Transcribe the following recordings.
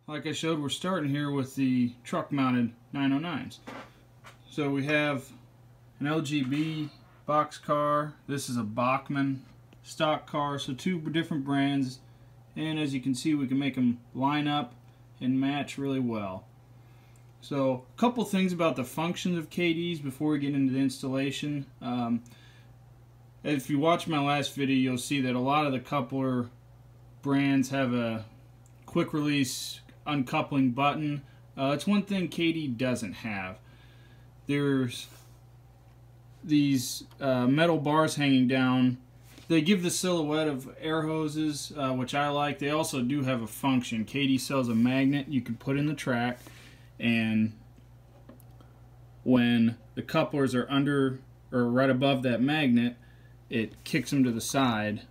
Like I showed, we're starting here with the truck-mounted 909s. So we have an LGB boxcar. This is a Bachmann stock car. So two different brands, and as you can see, we can make them line up and match really well. So a couple things about the functions of Kadees before we get into the installation. If you watch my last video, you'll see that a lot of the coupler brands have a quick release uncoupling button. It's one thing Kadee doesn't have. There's these metal bars hanging down. They give the silhouette of air hoses, which I like. They also do have a function. Kadee sells a magnet you can put in the track, and when the couplers are under or right above that magnet, it kicks them to the side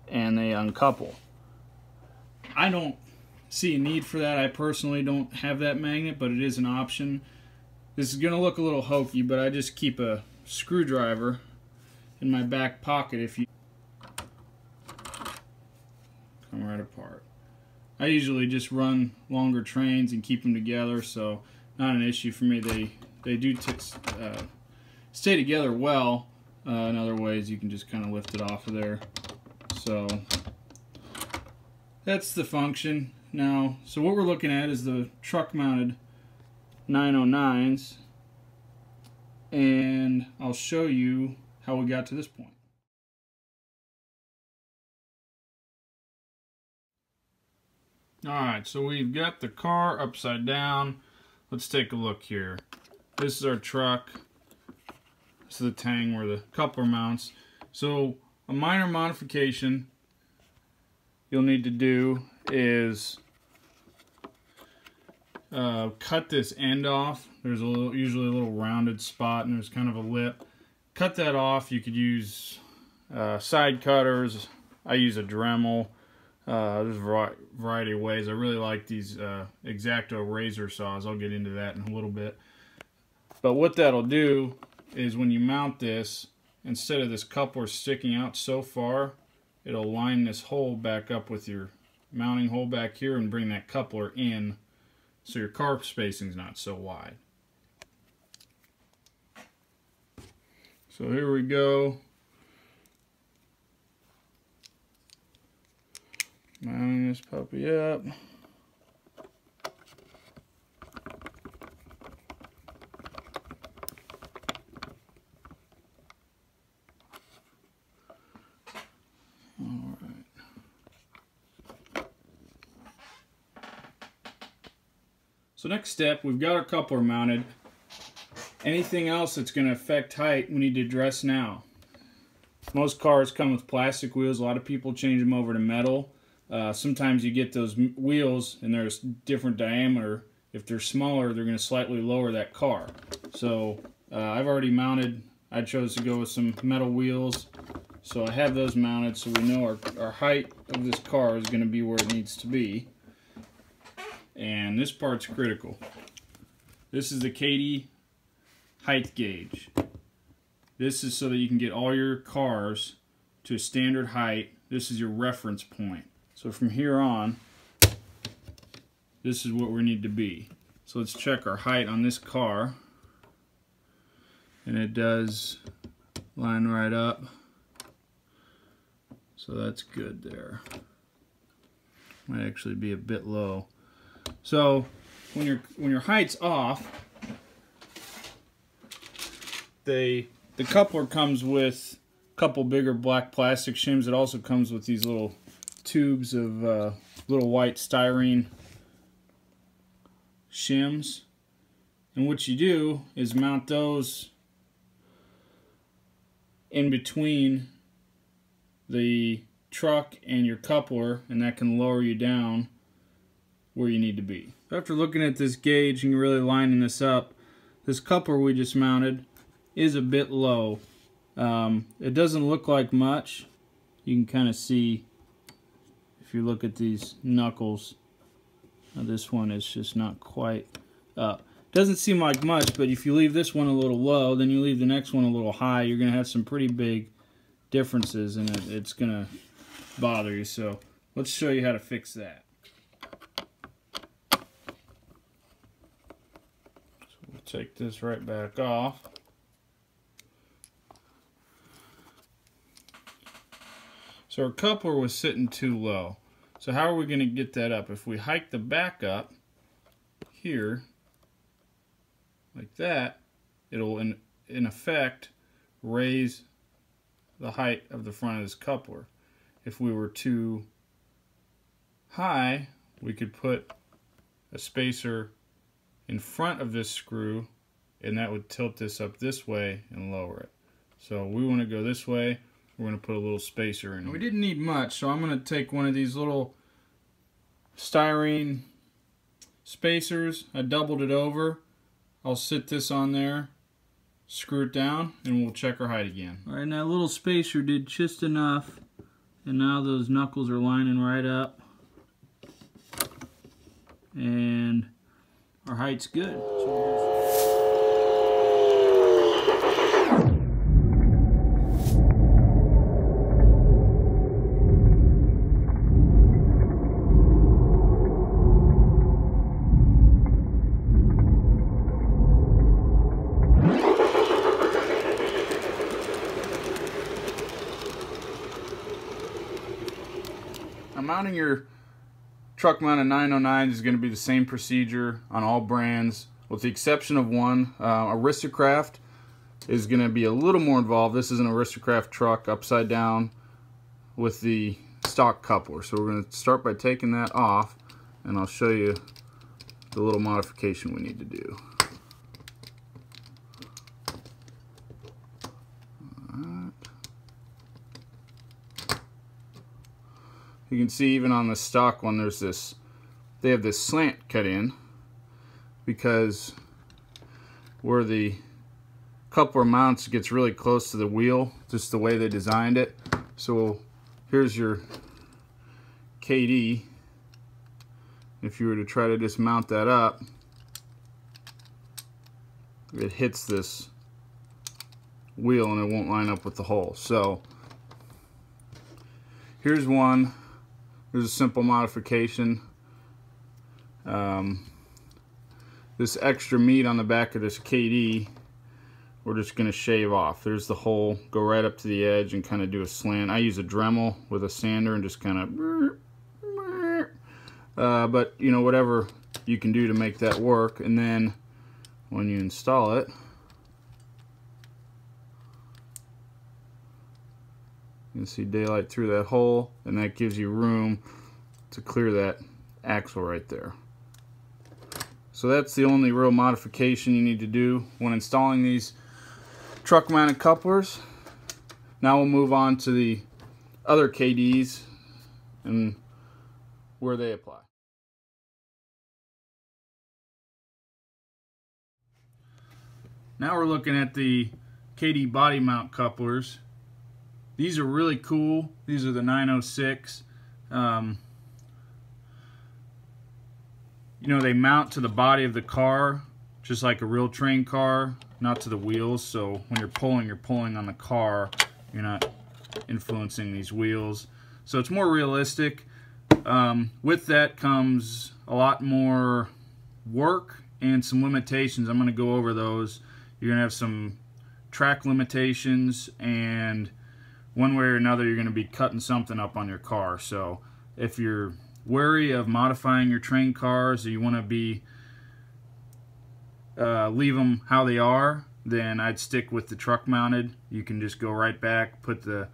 and they uncouple. I don't see a need for that. I personally don't have that magnet, but it is an option. This is going to look a little hokey, but I just keep a screwdriver in my back pocket if you come right apart. I usually just run longer trains and keep them together, so not an issue for me. They do stay together well. In other ways, you can just kind of lift it off of there. So that's the function. Now, so what we're looking at is the truck-mounted 909s, and I'll show you how we got to this point. Alright, so we've got the car upside down. Let's take a look here. This is our truck. This is the tang where the coupler mounts. So a minor modification you'll need to do is cut this end off. There's usually a little rounded spot and there's kind of a lip. Cut that off. You could use side cutters. I use a Dremel. There's a variety of ways. I really like these X-Acto razor saws. I'll get into that in a little bit. But what that'll do is when you mount this, instead of this coupler sticking out so far, it'll line this hole back up with your mounting hole back here and bring that coupler in so your car spacing's not so wide. So here we go. Mounting this puppy up. Alright. So next step, we've got our coupler mounted. Anything else that's going to affect height, we need to address now. Most cars come with plastic wheels. A lot of people change them over to metal. Sometimes you get those wheels and there's different diameter. If they're smaller, they're going to slightly lower that car. So I've already mounted. I chose to go with some metal wheels. So I have those mounted so we know our height of this car is going to be where it needs to be. And this part's critical. This is the Kadee height gauge. This is so that you can get all your cars to a standard height. This is your reference point. So from here on, this is what we need to be. So let's check our height on this car. And it does line right up. So that's good there. Might actually be a bit low. So when your height's off, the coupler comes with a couple bigger black plastic shims. It also comes with these little tubes of little white styrene shims. And what you do is mount those in between the truck and your coupler, and that can lower you down where you need to be. After looking at this gauge and really lining this up, this coupler we just mounted is a bit low. It doesn't look like much. You can kind of see if you look at these knuckles. This one is just not quite up. Doesn't seem like much, but if you leave this one a little low, then you leave the next one a little high, you're going to have some pretty big differences, and it's going to bother you. So let's show you how to fix that. take this right back off. So our coupler was sitting too low. So how are we going to get that up? If we hike the back up here, like that, it'll in effect raise the height of the front of this coupler. If we were too high, we could put a spacer in front of this screw, and that would tilt this up this way and lower it. So we want to go this way. We're going to put a little spacer in. We didn't need much, so I'm going to take one of these little styrene spacers. I doubled it over. I'll sit this on there, screw it down, and we'll check our height again. Alright, and that little spacer did just enough, and now those knuckles are lining right up. And our height's good. Mounting your truck mounted 909 is going to be the same procedure on all brands, with the exception of one. Aristo-Craft is going to be a little more involved. This is an Aristo-Craft truck upside down with the stock coupler. So we're going to start by taking that off, and I'll show you the little modification we need to do. You can see even on the stock one, there's this, they have this slant cut in because where the coupler mounts gets really close to the wheel, just the way they designed it. So here's your Kadee. If you were to try to just mount that up, it hits this wheel and it won't line up with the hole. So here's one. There's a simple modification. This extra meat on the back of this Kadee, we're just going to shave off. There's the hole. Go right up to the edge and kind of do a slant. I use a Dremel with a sander and just kind of, but you know, whatever you can do to make that work. And then when you install it, you can see daylight through that hole, and that gives you room to clear that axle right there. So that's the only real modification you need to do when installing these truck mounted couplers. Now we'll move on to the other Kadees and where they apply. Now we're looking at the Kadee body mount couplers. These are really cool. These are the 906. You know, they mount to the body of the car just like a real train car, not to the wheels. So when you're pulling on the car. You're not influencing these wheels. So it's more realistic. With that comes a lot more work and some limitations. I'm going to go over those. You're going to have some track limitations, and one way or another you're going to be cutting something up on your car. So if you're wary of modifying your train cars, or you want to be leave them how they are, then I'd stick with the truck mounted. You can just go right back, put the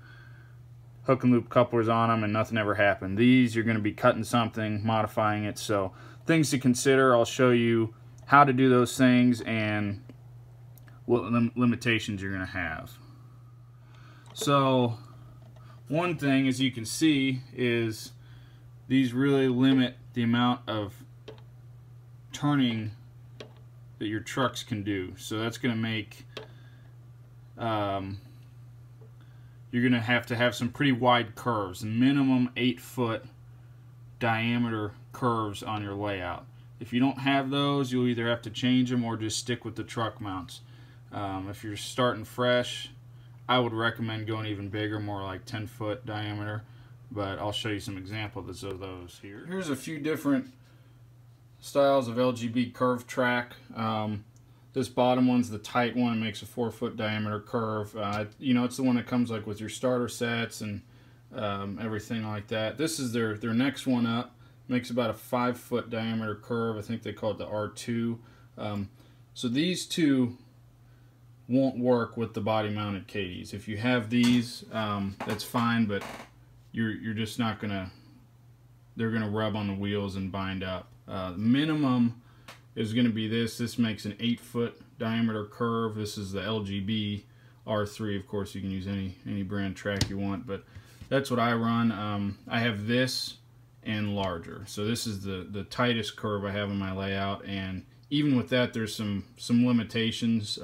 hook and loop couplers on them, and nothing ever happened. These, you're going to be cutting something, modifying it. So things to consider. I'll show you how to do those things and what limitations you're going to have. So one thing, as you can see, is these really limit the amount of turning that your trucks can do. So that's going to make you're going to have some pretty wide curves, minimum 8-foot diameter curves on your layout. If you don't have those, you'll either have to change them or just stick with the truck mounts. If you're starting fresh, I would recommend going even bigger, more like 10-foot diameter, but I'll show you some examples of those here. Here's a few different styles of LGB curve track. This bottom one's the tight one. It makes a 4-foot diameter curve. You know, it's the one that comes like with your starter sets and everything like that. This is their next one up. Makes about a 5-foot diameter curve. I think they call it the R2. So these two won't work with the body mounted Kadees. If you have these, that's fine, but you're just not gonna, they're gonna rub on the wheels and bind up. Minimum is gonna be this. This makes an 8-foot diameter curve. This is the LGB R3. Of course, you can use any brand track you want, but that's what I run. I have this and larger. So this is the tightest curve I have in my layout, and even with that, there's some limitations.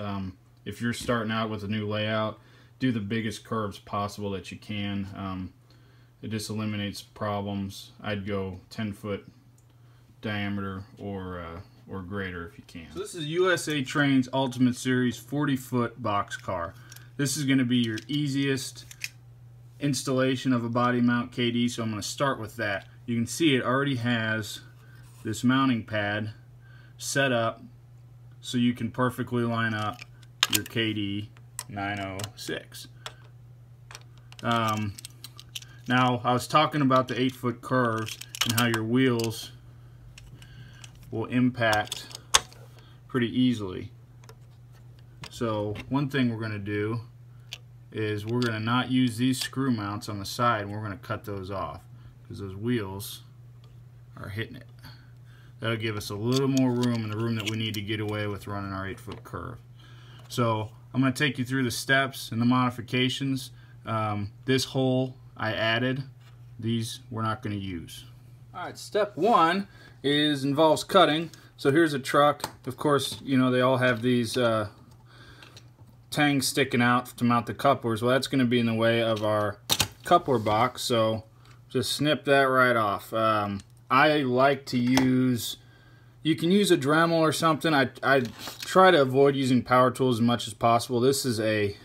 If you're starting out with a new layout, do the biggest curves possible that you can. It just eliminates problems. I'd go 10-foot diameter or greater if you can. So this is USA Trains Ultimate Series 40-foot box car. This is going to be your easiest installation of a body mount Kadee, so I'm going to start with that. You can see it already has this mounting pad set up so you can perfectly line up your Kadee 906. Now, I was talking about the 8-foot curves and how your wheels will impact pretty easily. So one thing we're going to do is we're going to not use these screw mounts on the side, and we're going to cut those off because those wheels are hitting it. That'll give us a little more room in the room that we need to get away with running our 8-foot curve. So I'm going to take you through the steps and the modifications. This hole I added, these we're not going to use. Alright, step one involves cutting. So here's a truck. Of course, you know, they all have these tangs sticking out to mount the couplers. Well, that's going to be in the way of our coupler box, so just snip that right off. I like to use, you can use a Dremel or something. I try to avoid using power tools as much as possible. This is a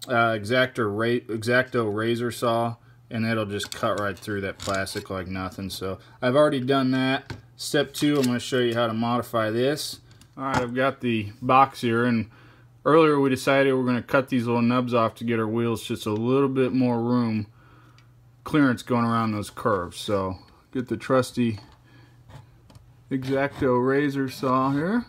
X-Acto razor saw, and it'll just cut right through that plastic like nothing. So I've already done that. Step two, I'm going to show you how to modify this. Alright, I've got the box here, and earlier we decided we're going to cut these little nubs off to get our wheels just a little bit more room, clearance going around those curves. So get the trusty X-Acto razor saw here.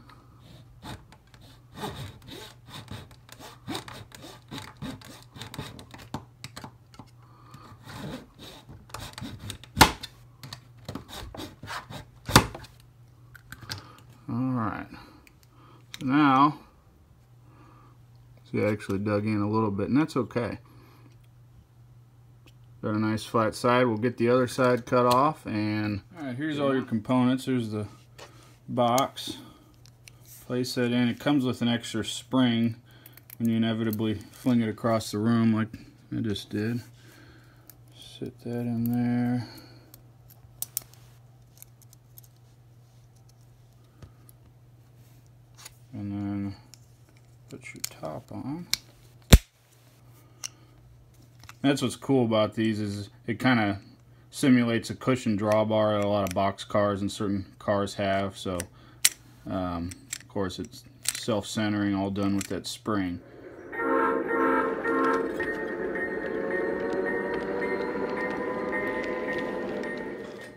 Alright, so now, see, I actually dug in a little bit, and that's okay. Got a nice flat side. We'll get the other side cut off, and alright, here's all your components. Here's the box. Place that in. It comes with an extra spring when you inevitably fling it across the room like I just did. Sit that in there. And then put your top on. That's what's cool about these, is it kind of simulates a cushion drawbar that a lot of box cars and certain cars have. So of course it's self-centering, all done with that spring.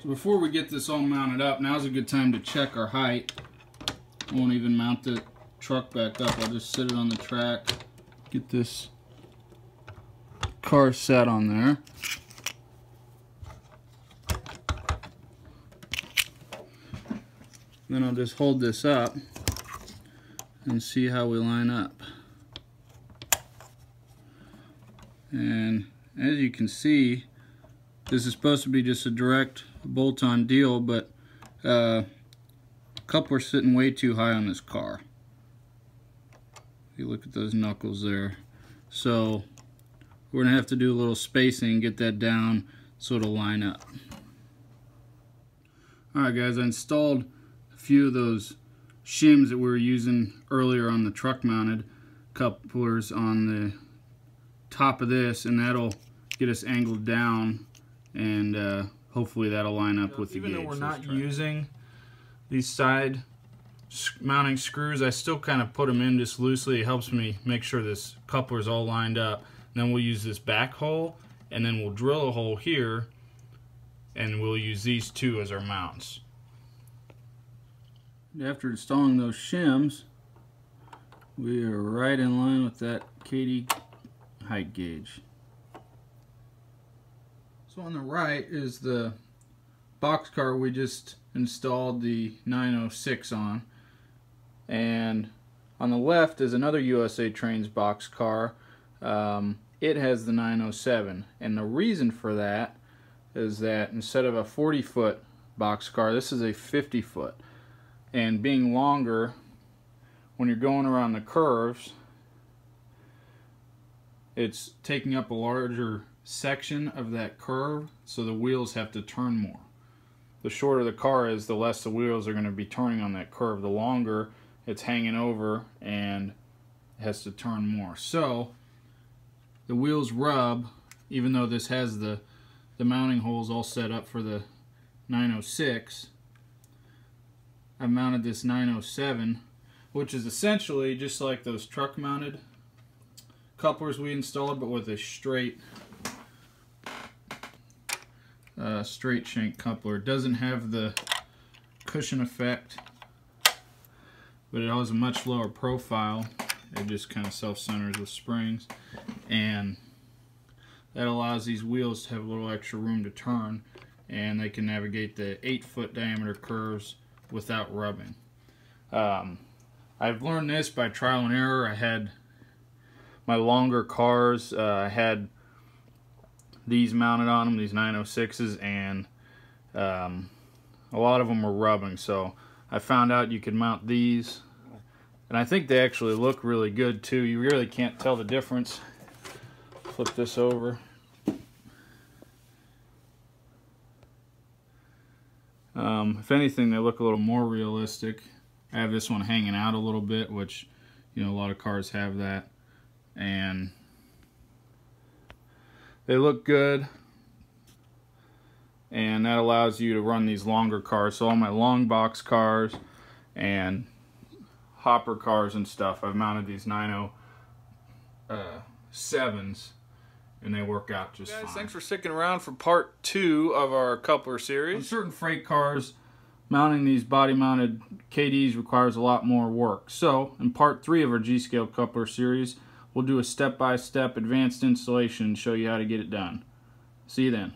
So before we get this all mounted up, now's a good time to check our height. I won't even mount the truck back up. I'll just sit it on the track, get this car set on there. Then I'll just hold this up and see how we line up. And as you can see, this is supposed to be just a direct bolt-on deal, but coupler's sitting way too high on this car. You look at those knuckles there. So we're going to have to do a little spacing and get that down so it'll line up. Alright guys, I installed a few of those shims that we were using earlier on the truck mounted couplers on the top of this, and that'll get us angled down, and hopefully that'll line up with the gauge. Even though we're not using these side mounting screws, I still kind of put them in just loosely. It helps me make sure this coupler is all lined up. And then we'll use this back hole, and then we'll drill a hole here, and we'll use these two as our mounts. After installing those shims, we are right in line with that Kadee height gauge. So on the right is the boxcar we just installed the 906 on, and on the left is another USA Trains boxcar. It has the 907, and the reason for that is that instead of a 40-foot boxcar, this is a 50-foot, and being longer, when you're going around the curves, it's taking up a larger section of that curve, so the wheels have to turn more. The shorter the car is, the less the wheels are going to be turning on that curve. The longer, it's hanging over and has to turn more. So the wheels rub, even though this has the mounting holes all set up for the 906. I've mounted this 907, which is essentially just like those truck mounted couplers we installed, but with a straight shank coupler. It doesn't have the cushion effect, but it has a much lower profile. It just kind of self-centers with springs, and that allows these wheels to have a little extra room to turn, and they can navigate the 8-foot diameter curves without rubbing. I've learned this by trial and error. I had my longer cars, I had these mounted on them, these 906s, and a lot of them were rubbing, so I found out you could mount these, and I think they actually look really good too. You really can't tell the difference. Flip this over. If anything, they look a little more realistic. I have this one hanging out a little bit, which, you know, a lot of cars have that, and they look good, and that allows you to run these longer cars. So all my long box cars and hopper cars and stuff, I've mounted these 907s, and they work out just fine. Thanks for sticking around for part 2 of our coupler series. On certain freight cars, mounting these body-mounted Kadees requires a lot more work. So, in part 3 of our G-Scale coupler series, we'll do a step-by-step advanced installation and show you how to get it done. See you then.